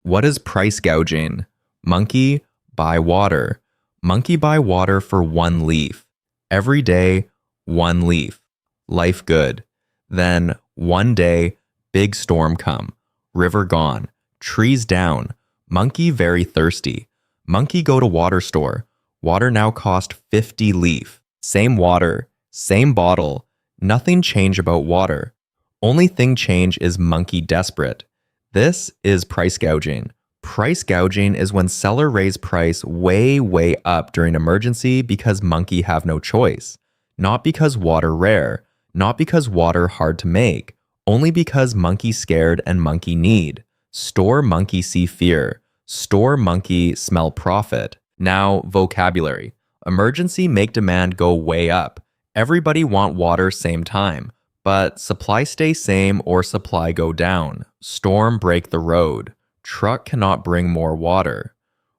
What is price gouging? Monkey, buy water. Monkey buy water for 1 leaf. Every day, 1 leaf. Life good. Then, one day, big storm come. River gone. Trees down. Monkey very thirsty. Monkey go to water store. Water now cost 50 leaf. Same water, same bottle. Nothing change about water. Only thing change is monkey desperate. This is price gouging. Price gouging is when seller raise price way up during emergency because monkey have no choice. Not because water rare, not because water hard to make, only because monkey scared and monkey need. Store monkey see fear. Store monkey smell profit. Now vocabulary. Emergency make demand go way up. Everybody want water same time. But supply stay same or supply go down. Storm break the road. Truck cannot bring more water.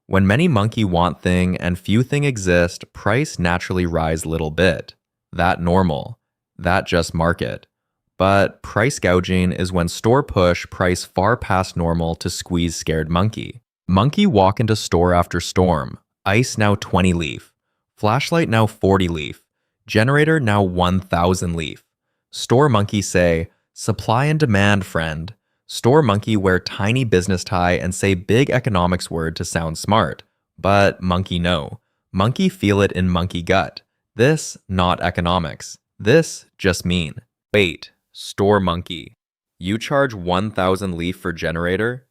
When many monkey want thing and few thing exist, price naturally rise little bit. That normal. That just market. But price gouging is when store push price far past normal to squeeze scared monkey. Monkey walk into store after storm. Ice now 20 leaf. Flashlight now 40 leaf. Generator now 1000 leaf. Store monkey say, supply and demand, friend. Store monkey wear tiny business tie and say big economics word to sound smart. But monkey no. Monkey feel it in monkey gut. This not economics. This just mean. Wait, store monkey. You charge 1000 leaf for generator?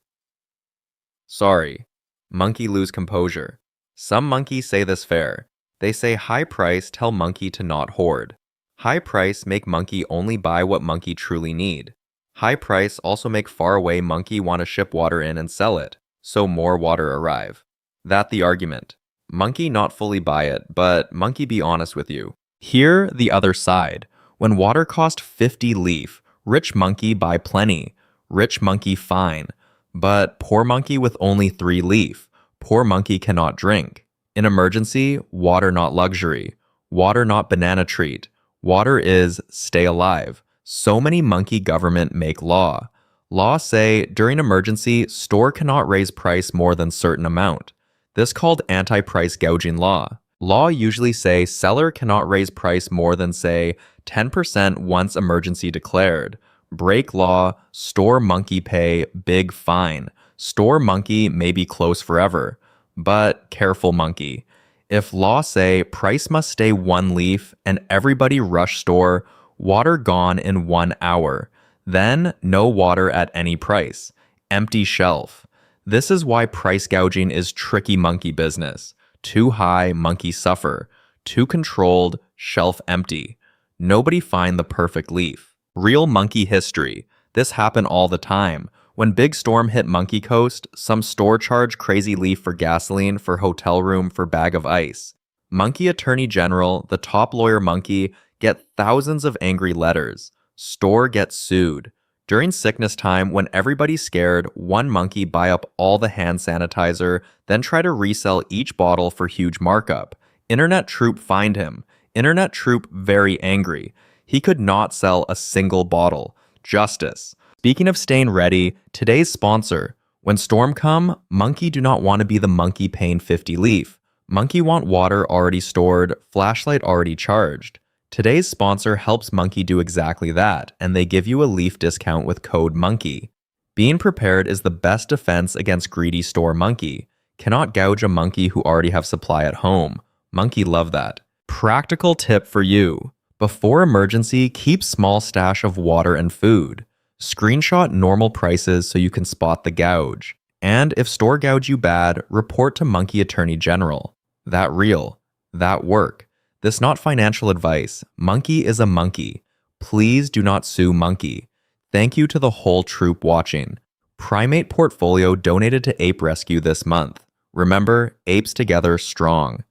Sorry. Monkey lose composure. Some monkey say this fair. They say high price tell monkey to not hoard. High price make monkey only buy what monkey truly need. High price also make far away monkey want to ship water in and sell it, so more water arrive. That the argument. Monkey not fully buy it, but monkey be honest with you. Here the other side. When water cost 50 leaf, rich monkey buy plenty. Rich monkey fine. But poor monkey with only 3 leaf. Poor monkey cannot drink. In emergency, water not luxury. Water not banana treat. Water is stay alive. So many monkey government make law. Law say during emergency, store cannot raise price more than certain amount. This called anti-price gouging law. Law usually say seller cannot raise price more than say 10% once emergency declared. Break law, store monkey pay big fine. Store monkey may be close forever. But careful monkey. If law say price must stay 1 leaf and everybody rush store, water gone in 1 hour, then no water at any price. Empty shelf. This is why price gouging is tricky monkey business. Too high, monkey suffer. Too controlled, shelf empty. Nobody find the perfect leaf. Real monkey history. This happen all the time. When big storm hit Monkey Coast, some store charge crazy leaf for gasoline, for hotel room, for bag of ice. Monkey Attorney General, the top lawyer monkey, get thousands of angry letters. Store gets sued. During sickness time, when everybody's scared, one monkey buy up all the hand sanitizer, then try to resell each bottle for huge markup. Internet troop find him. Internet troop very angry. He could not sell a single bottle. Justice. Speaking of staying ready, today's sponsor. When storm come, monkey do not want to be the monkey paying 50 leaf. Monkey want water already stored, flashlight already charged. Today's sponsor helps monkey do exactly that, and they give you a leaf discount with code MONKEY. Being prepared is the best defense against greedy store monkey. Cannot gouge a monkey who already have supply at home. Monkey love that. Practical tip for you. Before emergency, keep small stash of water and food. Screenshot normal prices so you can spot the gouge. And if store gouge you bad, report to Monkey Attorney General. That real. That work. This not financial advice. Monkey is a monkey. Please do not sue monkey. Thank you to the whole troop watching. Primate Portfolio donated to Ape Rescue this month. Remember, apes together strong.